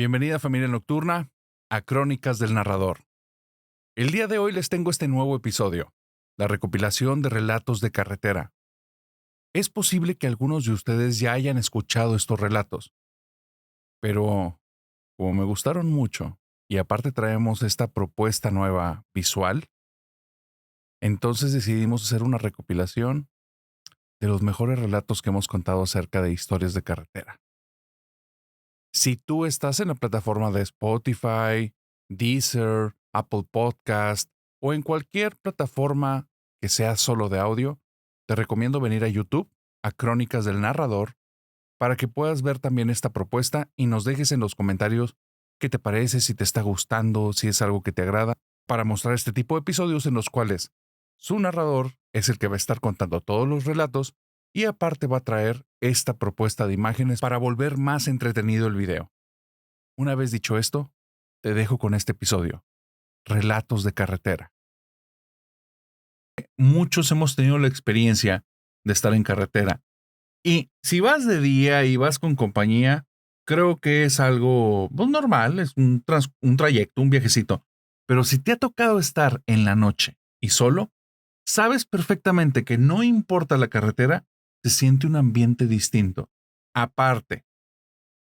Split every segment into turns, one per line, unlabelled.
Bienvenida familia nocturna a Crónicas del Narrador. El día de hoy les tengo este nuevo episodio, la recopilación de relatos de carretera. Es posible que algunos de ustedes ya hayan escuchado estos relatos, pero como me gustaron mucho y aparte traemos esta propuesta nueva visual, entonces decidimos hacer una recopilación de los mejores relatos que hemos contado acerca de historias de carretera. Si tú estás en la plataforma de Spotify, Deezer, Apple Podcast o en cualquier plataforma que sea solo de audio, te recomiendo venir a YouTube, a Crónicas del Narrador, para que puedas ver también esta propuesta y nos dejes en los comentarios qué te parece, si te está gustando, si es algo que te agrada, para mostrar este tipo de episodios en los cuales su narrador es el que va a estar contando todos los relatos y aparte va a traer esta propuesta de imágenes para volver más entretenido el video. Una vez dicho esto, te dejo con este episodio, Relatos de Carretera. Muchos hemos tenido la experiencia de estar en carretera y si vas de día y vas con compañía, creo que es algo pues, normal, es un trayecto, un viajecito. Pero si te ha tocado estar en la noche y solo, sabes perfectamente que no importa la carretera, se siente un ambiente distinto. Aparte,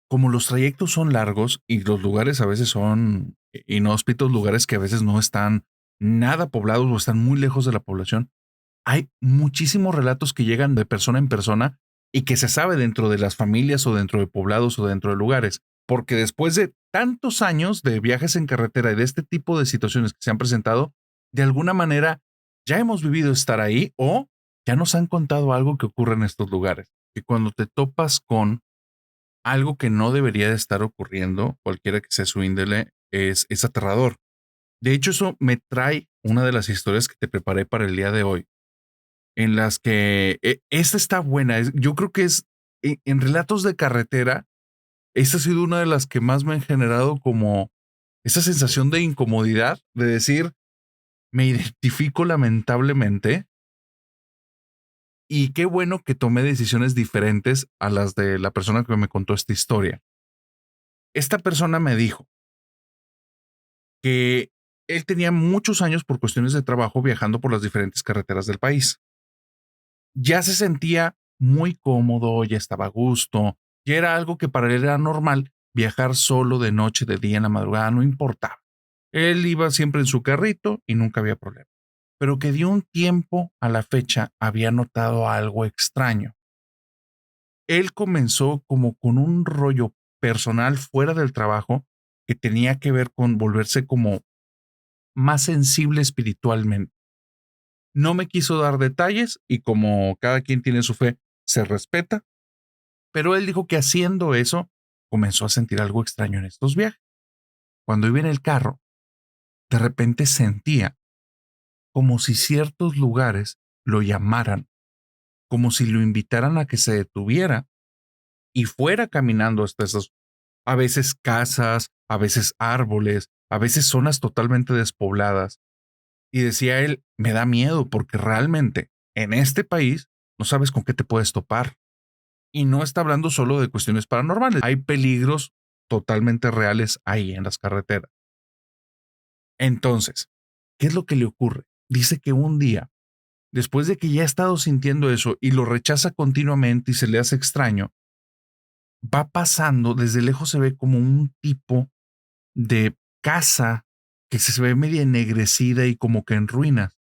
como los trayectos son largos y los lugares a veces son inhóspitos, lugares que a veces no están nada poblados o están muy lejos de la población, hay muchísimos relatos que llegan de persona en persona y que se sabe dentro de las familias o dentro de poblados o dentro de lugares, porque después de tantos años de viajes en carretera y de este tipo de situaciones que se han presentado, de alguna manera ya hemos vivido estar ahí o ya nos han contado algo que ocurre en estos lugares. Y cuando te topas con algo que no debería de estar ocurriendo, cualquiera que sea su índole, es aterrador. De hecho, eso me trae una de las historias que te preparé para el día de hoy, en las que esta está buena. Yo creo que es en relatos de carretera, esta ha sido una de las que más me han generado como esa sensación de incomodidad, de decir, me identifico lamentablemente y qué bueno que tomé decisiones diferentes a las de la persona que me contó esta historia. Esta persona me dijo que él tenía muchos años por cuestiones de trabajo viajando por las diferentes carreteras del país. Ya se sentía muy cómodo, ya estaba a gusto, ya era algo que para él era normal, viajar solo de noche, de día, en la madrugada, no importaba. Él iba siempre en su carrito y nunca había problema. Pero que de un tiempo a la fecha había notado algo extraño. Él comenzó como con un rollo personal fuera del trabajo que tenía que ver con volverse como más sensible espiritualmente. No me quiso dar detalles y como cada quien tiene su fe, se respeta, pero él dijo que haciendo eso comenzó a sentir algo extraño en estos viajes. Cuando iba en el carro, de repente sentía como si ciertos lugares lo llamaran, como si lo invitaran a que se detuviera y fuera caminando hasta esas, a veces casas, a veces árboles, a veces zonas totalmente despobladas. Y decía él, me da miedo porque realmente en este país no sabes con qué te puedes topar. Y no está hablando solo de cuestiones paranormales. Hay peligros totalmente reales ahí en las carreteras. Entonces, ¿qué es lo que le ocurre? Dice que un día, después de que ya ha estado sintiendo eso y lo rechaza continuamente y se le hace extraño, va pasando, desde lejos se ve como un tipo de casa que se ve media ennegrecida y como que en ruinas.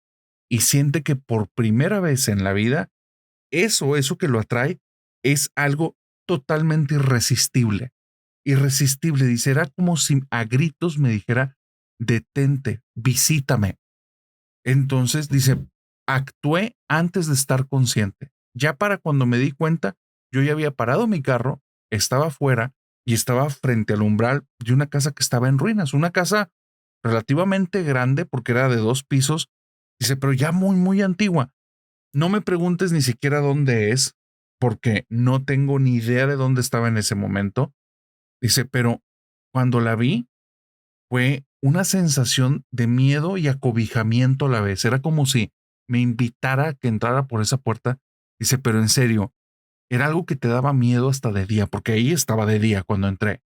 Y siente que por primera vez en la vida, eso que lo atrae, es algo totalmente irresistible. Irresistible, dice, era como si a gritos me dijera, detente, visítame. Entonces dice, actué antes de estar consciente. Ya para cuando me di cuenta, yo ya había parado mi carro, estaba afuera y estaba frente al umbral de una casa que estaba en ruinas, una casa relativamente grande porque era de 2 pisos. Dice, pero ya muy, muy antigua. No me preguntes ni siquiera dónde es, porque no tengo ni idea de dónde estaba en ese momento. Dice, pero cuando la vi fue una sensación de miedo y acobijamiento a la vez. Era como si me invitara a que entrara por esa puerta. Dice, pero en serio, era algo que te daba miedo hasta de día, porque ahí estaba de día cuando entré.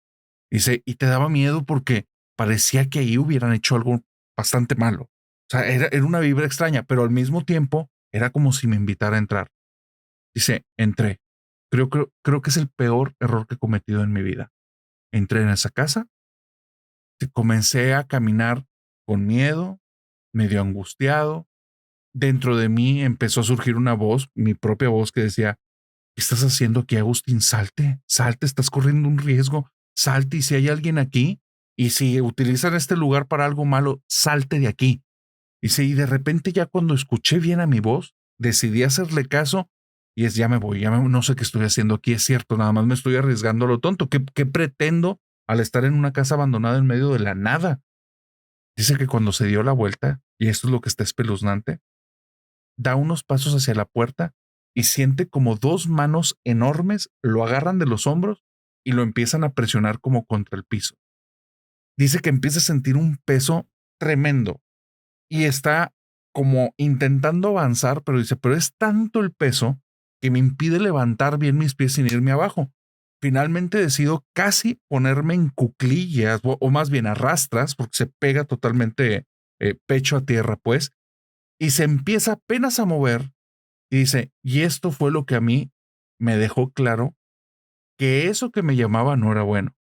Dice, y te daba miedo porque parecía que ahí hubieran hecho algo bastante malo. O sea, era una vibra extraña, pero al mismo tiempo era como si me invitara a entrar. Dice, entré. Creo que es el peor error que he cometido en mi vida. Entré en esa casa, comencé a caminar con miedo, medio angustiado. Dentro de mí empezó a surgir una voz, mi propia voz, que decía, ¿qué estás haciendo aquí, Agustín? Salte, salte, estás corriendo un riesgo, salte, y si hay alguien aquí, y si utilizan este lugar para algo malo, salte de aquí. Y de repente ya cuando escuché bien a mi voz, decidí hacerle caso y ya me voy, no sé qué estoy haciendo aquí, es cierto, nada más me estoy arriesgando a lo tonto. ¿Qué pretendo al estar en una casa abandonada en medio de la nada? Dice que cuando se dio la vuelta, y esto es lo que está espeluznante, da unos pasos hacia la puerta y siente como dos manos enormes lo agarran de los hombros y lo empiezan a presionar como contra el piso. Dice que empieza a sentir un peso tremendo y está como intentando avanzar, pero dice, pero es tanto el peso que me impide levantar bien mis pies sin irme abajo. Finalmente decido casi ponerme en cuclillas o más bien arrastras porque se pega totalmente pecho a tierra, pues, y se empieza apenas a mover y dice, y esto fue lo que a mí me dejó claro que eso que me llamaba no era bueno.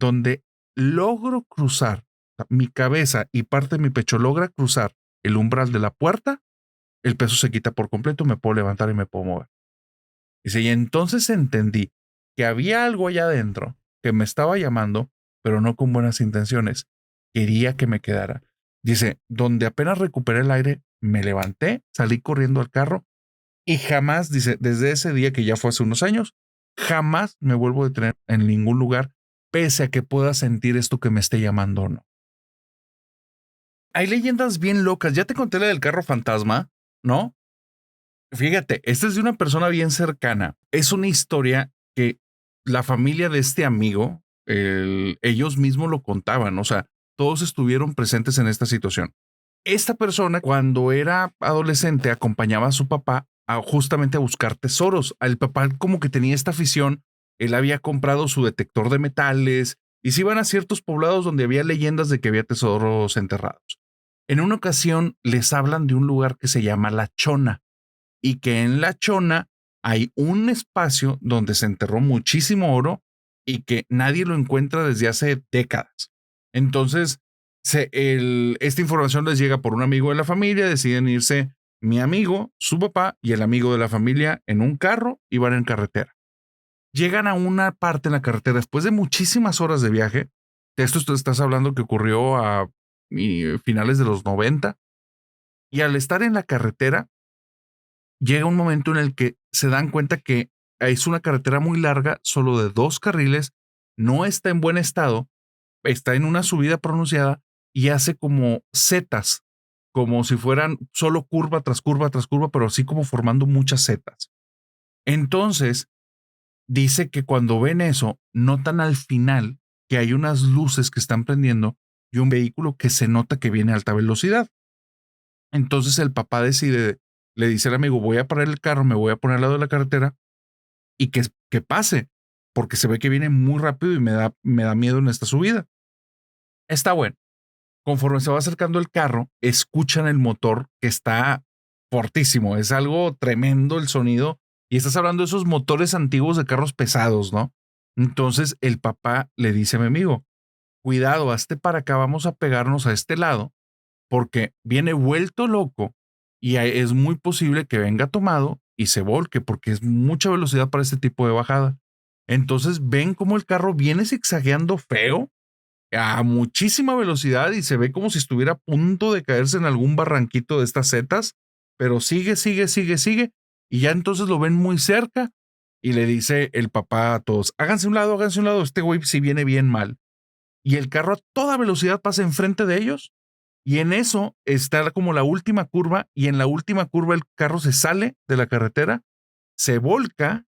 Donde logro cruzar, mi cabeza y parte de mi pecho logra cruzar el umbral de la puerta, el peso se quita por completo, me puedo levantar y me puedo mover. Dice, y entonces entendí que había algo allá adentro que me estaba llamando, pero no con buenas intenciones. Quería que me quedara. Dice, donde apenas recuperé el aire, me levanté, salí corriendo al carro y jamás, dice, desde ese día que ya fue hace unos años, jamás me vuelvo a detener en ningún lugar, pese a que pueda sentir esto que me esté llamando o no. Hay leyendas bien locas. Ya te conté la del carro fantasma, ¿no? Fíjate, esta es de una persona bien cercana. Es una historia que la familia de este amigo, ellos mismos lo contaban, o sea, todos estuvieron presentes en esta situación. Esta persona, cuando era adolescente, acompañaba a su papá justamente a buscar tesoros. El papá como que tenía esta afición, él había comprado su detector de metales y se iban a ciertos poblados donde había leyendas de que había tesoros enterrados. En una ocasión les hablan de un lugar que se llama La Chona y que en La Chona hay un espacio donde se enterró muchísimo oro y que nadie lo encuentra desde hace décadas. Entonces, esta información les llega por un amigo de la familia, deciden irse mi amigo, su papá y el amigo de la familia en un carro y van en carretera. Llegan a una parte en la carretera después de muchísimas horas de viaje. De esto tú estás hablando que ocurrió a finales de los 90. Y al estar en la carretera, llega un momento en el que se dan cuenta que es una carretera muy larga, solo de 2 carriles, no está en buen estado, está en una subida pronunciada y hace como setas, como si fueran solo curva tras curva tras curva, pero así como formando muchas setas. Entonces, dice que cuando ven eso, notan al final que hay unas luces que están prendiendo y un vehículo que se nota que viene a alta velocidad. Entonces el papá decide, le dice al amigo, voy a parar el carro, me voy a poner al lado de la carretera y que pase, porque se ve que viene muy rápido y me da miedo en esta subida. Está bueno. Conforme se va acercando el carro, escuchan el motor que está fortísimo. Es algo tremendo el sonido. Y estás hablando de esos motores antiguos de carros pesados, ¿no? Entonces el papá le dice a mi amigo, cuidado, hazte para acá, vamos a pegarnos a este lado, porque viene vuelto loco y es muy posible que venga tomado y se volque, porque es mucha velocidad para este tipo de bajada. Entonces ven cómo el carro viene zigzagueando feo a muchísima velocidad y se ve como si estuviera a punto de caerse en algún barranquito de estas setas, pero sigue, sigue, sigue, sigue, y ya entonces lo ven muy cerca y le dice el papá a todos, háganse un lado, este güey si viene bien mal. Y el carro a toda velocidad pasa enfrente de ellos y en eso está como la última curva y en la última curva el carro se sale de la carretera, se volca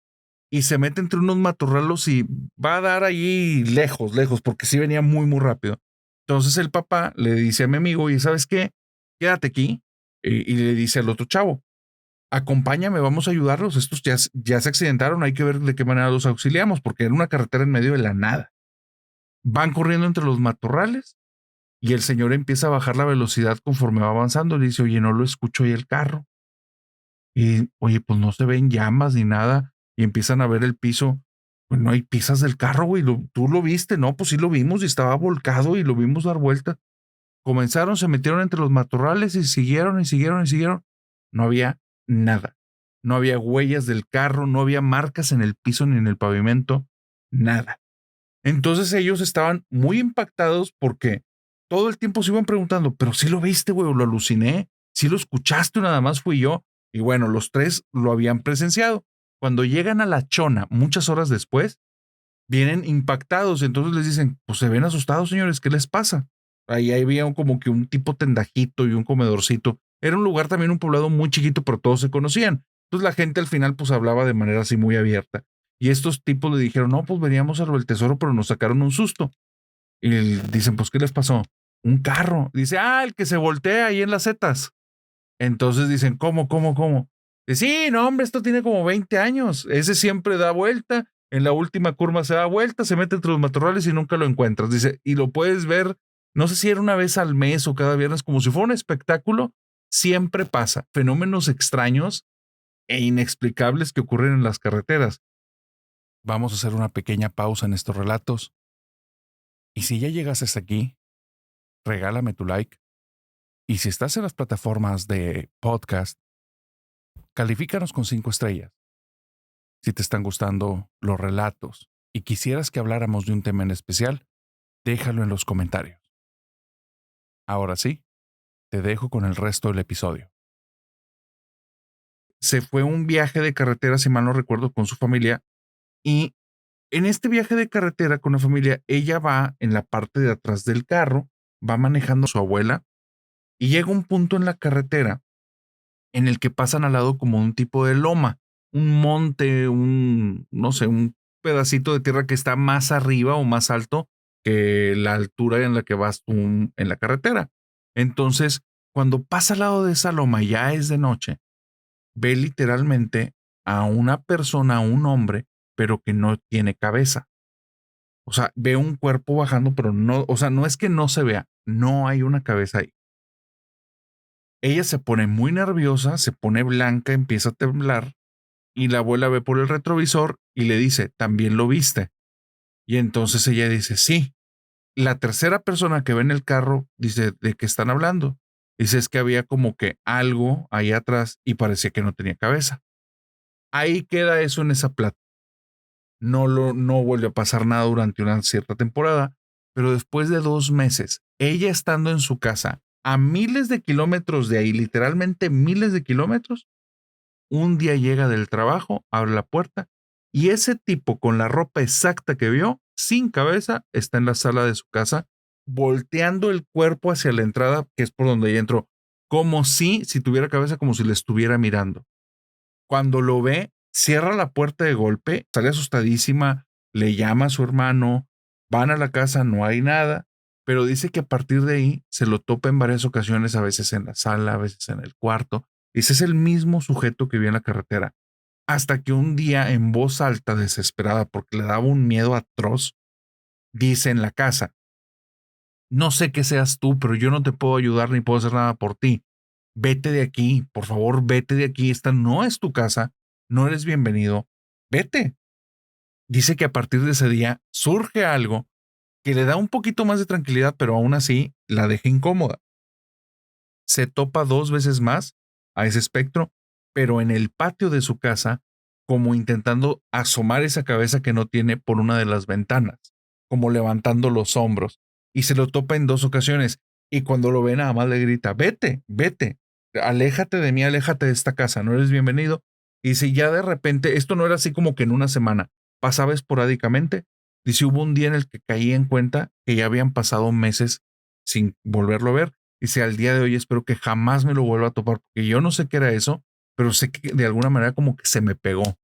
y se mete entre unos matorralos y va a dar ahí lejos, lejos, porque sí venía muy, muy rápido. Entonces el papá le dice a mi amigo, y ¿sabes qué? Quédate aquí. Y le dice al otro chavo, acompáñame, vamos a ayudarlos. Estos ya se accidentaron, hay que ver de qué manera los auxiliamos, porque era una carretera en medio de la nada. Van corriendo entre los matorrales y el señor empieza a bajar la velocidad conforme va avanzando. Le dice, oye, no lo escucho ahí el carro. Y, oye, pues no se ven llamas ni nada. Y empiezan a ver el piso. Pues no hay piezas del carro, güey. ¿Tú lo viste? No, pues sí lo vimos y estaba volcado y lo vimos dar vuelta. Comenzaron, se metieron entre los matorrales y siguieron y siguieron y siguieron. No había nada. No había huellas del carro, no había marcas en el piso ni en el pavimento, nada. Entonces ellos estaban muy impactados porque todo el tiempo se iban preguntando, pero sí lo viste, güey, o lo aluciné, sí lo escuchaste o nada más fui yo. Y bueno, los tres lo habían presenciado. Cuando llegan a la Chona, muchas horas después, vienen impactados. Entonces les dicen, pues se ven asustados, señores, ¿qué les pasa? Ahí había como que un tipo tendajito y un comedorcito. Era un lugar también, un poblado muy chiquito, pero todos se conocían. Entonces la gente al final pues hablaba de manera así muy abierta. Y estos tipos le dijeron, no, pues veníamos a lo del tesoro, pero nos sacaron un susto. Y dicen, pues, ¿qué les pasó? Un carro. Dice, el que se voltea ahí en las setas. Entonces dicen, ¿cómo? Dice, sí, no, hombre, esto tiene como 20 años. Ese siempre da vuelta. En la última curva se da vuelta, se mete entre los matorrales y nunca lo encuentras. Dice, y lo puedes ver, no sé si era una vez al mes o cada viernes, como si fuera un espectáculo. Siempre pasa. Fenómenos extraños e inexplicables que ocurren en las carreteras. Vamos a hacer una pequeña pausa en estos relatos. Y si ya llegaste hasta aquí, regálame tu like. Y si estás en las plataformas de podcast, califícanos con 5 estrellas. Si te están gustando los relatos y quisieras que habláramos de un tema en especial, déjalo en los comentarios. Ahora sí, te dejo con el resto del episodio. Se fue un viaje de carretera, si mal no recuerdo, con su familia. Y en este viaje de carretera con la familia, ella va en la parte de atrás del carro, va manejando a su abuela y llega un punto en la carretera en el que pasan al lado como un tipo de loma, un monte, no sé, un pedacito de tierra que está más arriba o más alto que la altura en la que vas tú en la carretera. Entonces, cuando pasa al lado de esa loma, ya es de noche, ve literalmente a una persona, a un hombre, pero que no tiene cabeza. O sea, ve un cuerpo bajando, pero no, o sea, no es que no se vea, no hay una cabeza ahí. Ella se pone muy nerviosa, se pone blanca, empieza a temblar y la abuela ve por el retrovisor y le dice, ¿también lo viste? Y entonces ella dice, sí. La tercera persona que ve en el carro dice, ¿de qué están hablando? Dice, es que había como que algo ahí atrás y parecía que no tenía cabeza. Ahí queda eso en esa plata. No vuelve a pasar nada durante una cierta temporada, pero después de 2 meses, ella estando en su casa a miles de kilómetros de ahí, literalmente miles de kilómetros, un día llega del trabajo, abre la puerta y ese tipo con la ropa exacta que vio, sin cabeza, está en la sala de su casa, volteando el cuerpo hacia la entrada, que es por donde ella entró, como si tuviera cabeza, como si le estuviera mirando. Cuando lo ve, cierra la puerta de golpe, sale asustadísima, le llama a su hermano, van a la casa, no hay nada, pero dice que a partir de ahí se lo topa en varias ocasiones, a veces en la sala, a veces en el cuarto. Ese es el mismo sujeto que vio en la carretera. Hasta que un día, en voz alta, desesperada, porque le daba un miedo atroz, dice en la casa, no sé qué seas tú, pero yo no te puedo ayudar ni puedo hacer nada por ti. Vete de aquí, por favor, vete de aquí. Esta no es tu casa, no eres bienvenido. Vete. Dice que a partir de ese día surge algo que le da un poquito más de tranquilidad, pero aún así la deja incómoda. Se topa 2 veces más a ese espectro, pero en el patio de su casa, como intentando asomar esa cabeza que no tiene por una de las ventanas, como levantando los hombros, y se lo topa en 2 ocasiones. Y cuando lo ve, nada más le grita, vete, vete, aléjate de mí, aléjate de esta casa, no eres bienvenido. Y si ya de repente, esto no era así como que en una semana, pasaba esporádicamente, dice, hubo un día en el que caí en cuenta que ya habían pasado meses sin volverlo a ver. Dice, al día de hoy espero que jamás me lo vuelva a topar, porque yo no sé qué era eso, pero sé que de alguna manera como que se me pegó.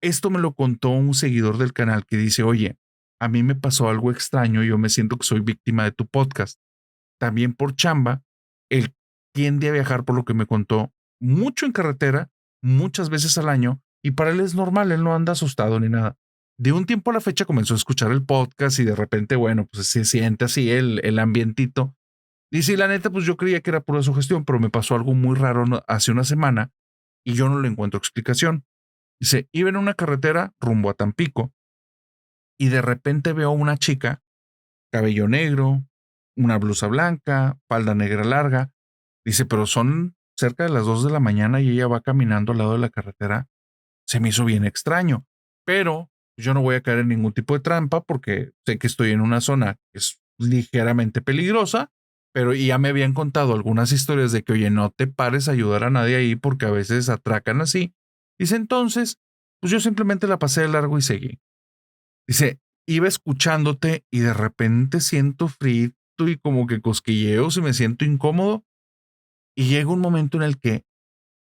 Esto me lo contó un seguidor del canal que dice, oye, a mí me pasó algo extraño y yo me siento que soy víctima de tu podcast. También por chamba, él tiende a viajar, por lo que me contó, mucho en carretera, muchas veces al año, y para él es normal, él no anda asustado ni nada. De un tiempo a la fecha comenzó a escuchar el podcast y de repente, bueno, pues se siente así el ambientito. Y sí, la neta, pues yo creía que era pura sugestión, pero me pasó algo muy raro hace una semana y yo no le encuentro explicación. Dice, iba en una carretera rumbo a Tampico y de repente veo una chica, cabello negro, una blusa blanca, falda negra larga. Dice, pero son cerca de las 2 de la mañana y ella va caminando al lado de la carretera. Se me hizo bien extraño, pero yo no voy a caer en ningún tipo de trampa porque sé que estoy en una zona que es ligeramente peligrosa, pero ya me habían contado algunas historias de que, oye, no te pares a ayudar a nadie ahí porque a veces atracan así. Dice, entonces, pues yo simplemente la pasé de largo y seguí. Dice, iba escuchándote y de repente siento frío y como que cosquilleos y me siento incómodo y llega un momento en el que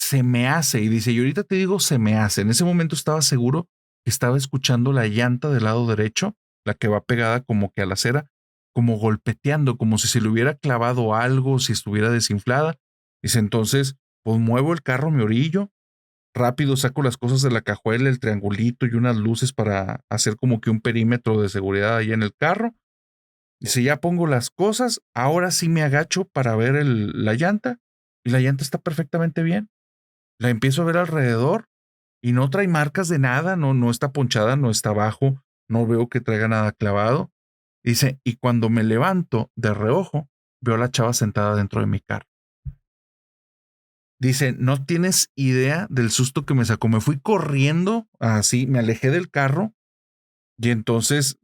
se me hace, y dice, y ahorita te digo, se me hace. En ese momento estaba seguro que estaba escuchando la llanta del lado derecho, la que va pegada como que a la acera, como golpeteando, como si se le hubiera clavado algo, si estuviera desinflada. Dice, entonces, pues muevo el carro, me orillo, rápido saco las cosas de la cajuela, el triangulito y unas luces para hacer como que un perímetro de seguridad ahí en el carro. Dice, ya pongo las cosas, ahora sí me agacho para ver la llanta y la llanta está perfectamente bien. La empiezo a ver alrededor y no trae marcas de nada, no está ponchada, no está abajo, no veo que traiga nada clavado. Dice, y cuando me levanto de reojo, veo a la chava sentada dentro de mi carro. Dice, no tienes idea del susto que me sacó. Me fui corriendo, así, me alejé del carro y entonces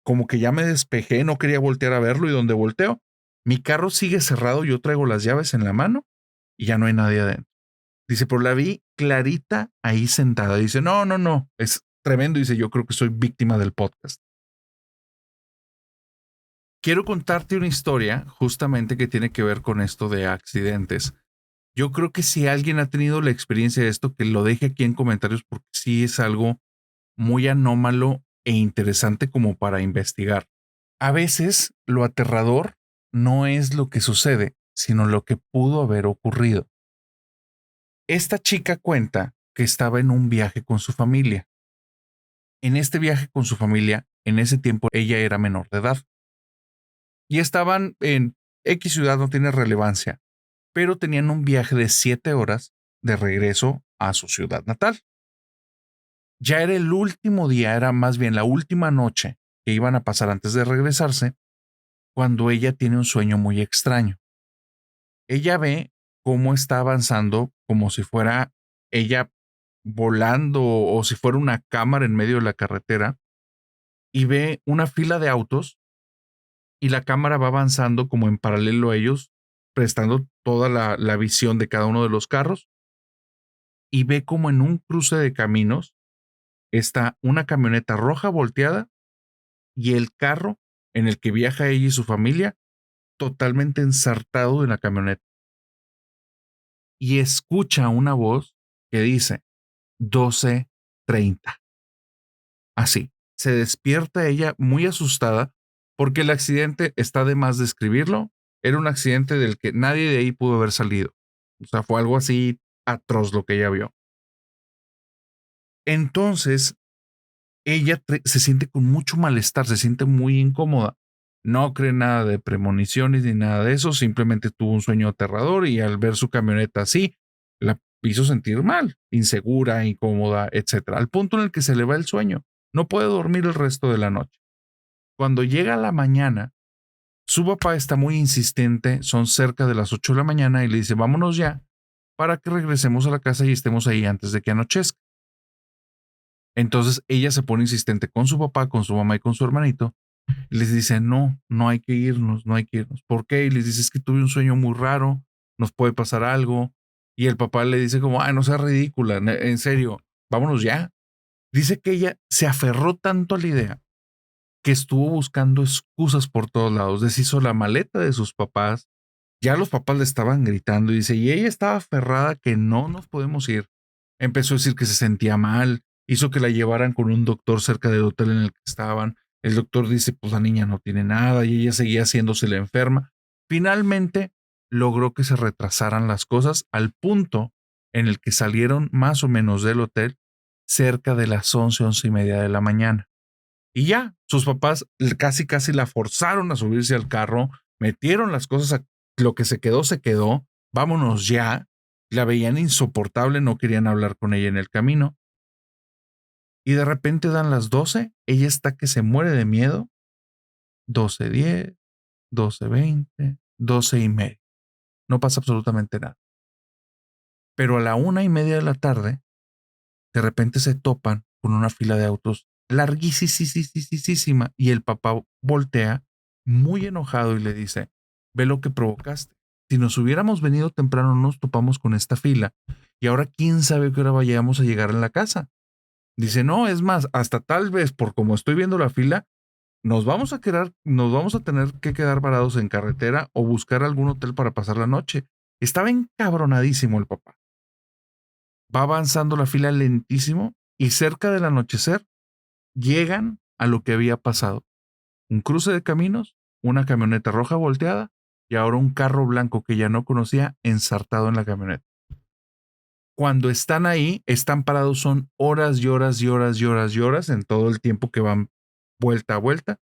como que ya me despejé, no quería voltear a verlo y donde volteo, mi carro sigue cerrado, yo traigo las llaves en la mano y ya no hay nadie adentro. Dice, pero la vi clarita ahí sentada. Dice, no, no, no, es tremendo. Dice, yo creo que soy víctima del podcast. Quiero contarte una historia justamente que tiene que ver con esto de accidentes. Yo creo que si alguien ha tenido la experiencia de esto, que lo deje aquí en comentarios porque sí es algo muy anómalo e interesante como para investigar. A veces lo aterrador no es lo que sucede, sino lo que pudo haber ocurrido. Esta chica cuenta que estaba en un viaje con su familia. En este viaje con su familia, en ese tiempo ella era menor de edad y estaban en X ciudad, no tiene relevancia, pero tenían un viaje de 7 horas de regreso a su ciudad natal. Ya era el último día, era más bien la última noche que iban a pasar antes de regresarse, cuando ella tiene un sueño muy extraño. Ella ve cómo está avanzando como si fuera ella volando o si fuera una cámara en medio de la carretera y ve una fila de autos y la cámara va avanzando como en paralelo a ellos, prestando toda la visión de cada uno de los carros y ve como en un cruce de caminos está una camioneta roja volteada y el carro en el que viaja ella y su familia totalmente ensartado en la camioneta. Y escucha una voz que dice 12:30. Así, se despierta ella muy asustada porque el accidente, está de más describirlo, era un accidente del que nadie de ahí pudo haber salido. O sea, fue algo así atroz lo que ella vio. Entonces, ella se siente con mucho malestar, se siente muy incómoda. No cree nada de premoniciones ni nada de eso, simplemente tuvo un sueño aterrador y al ver su camioneta así, la hizo sentir mal, insegura, incómoda, etcétera, al punto en el que se le va el sueño. No puede dormir el resto de la noche. Cuando llega la mañana, su papá está muy insistente, son cerca de las 8 de la mañana y le dice, vámonos ya para que regresemos a la casa y estemos ahí antes de que anochezca. Entonces ella se pone insistente con su papá, con su mamá y con su hermanito. Y les dice, no, no hay que irnos, no hay que irnos. ¿Por qué? Y les dice, es que tuve un sueño muy raro, nos puede pasar algo. Y el papá le dice como, ay, no seas ridícula, en serio, vámonos ya. Dice que ella se aferró tanto a la idea que estuvo buscando excusas por todos lados. Deshizo la maleta de sus papás. Ya los papás le estaban gritando y dice, y ella estaba aferrada que no nos podemos ir. Empezó a decir que se sentía mal, hizo que la llevaran con un doctor cerca del hotel en el que estaban. El doctor dice, pues la niña no tiene nada y ella seguía haciéndose la enferma. Finalmente logró que se retrasaran las cosas al punto en el que salieron más o menos del hotel cerca de las 11, 11:30 de la mañana. Y ya, sus papás casi, casi la forzaron a subirse al carro, metieron las cosas, lo que se quedó, vámonos ya. La veían insoportable, no querían hablar con ella en el camino. Y de repente dan las 12, ella está que se muere de miedo, 12:10, 12:20, 12:30. No pasa absolutamente nada. Pero a la 1:30 de la tarde, de repente se topan con una fila de autos larguísima y el papá voltea muy enojado y le dice, ve lo que provocaste. Si nos hubiéramos venido temprano, nos topamos con esta fila y ahora quién sabe a qué hora vayamos a llegar en la casa. Dice, no, es más, hasta tal vez por como estoy viendo la fila, nos vamos a tener que quedar parados en carretera o buscar algún hotel para pasar la noche. Estaba encabronadísimo el papá. Va avanzando la fila lentísimo y cerca del anochecer llegan a lo que había pasado. Un cruce de caminos, una camioneta roja volteada y ahora un carro blanco que ya no conocía ensartado en la camioneta. Cuando están ahí, están parados, son horas y horas y horas y horas y horas en todo el tiempo que van vuelta a vuelta.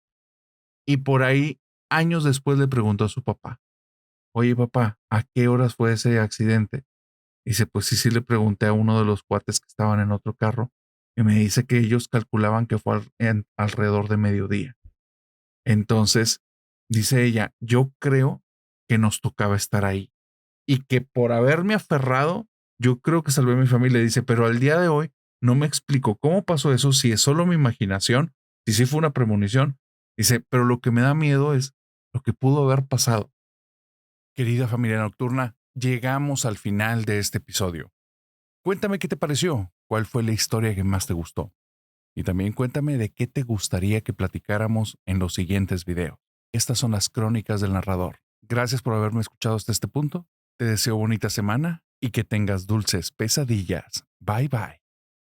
Y por ahí, años después, le preguntó a su papá, oye papá, ¿a qué horas fue ese accidente? Y dice, pues sí, le pregunté a uno de los cuates que estaban en otro carro y me dice que ellos calculaban que fue alrededor de mediodía. Entonces, dice ella, yo creo que nos tocaba estar ahí y que por haberme aferrado, yo creo que salvé a mi familia. Dice, pero al día de hoy no me explico cómo pasó eso, si es solo mi imaginación, si sí fue una premonición. Dice, pero lo que me da miedo es lo que pudo haber pasado. Querida familia nocturna, llegamos al final de este episodio. Cuéntame qué te pareció, cuál fue la historia que más te gustó. Y también cuéntame de qué te gustaría que platicáramos en los siguientes videos. Estas son las crónicas del narrador. Gracias por haberme escuchado hasta este punto. Te deseo bonita semana y que tengas dulces pesadillas. Bye bye.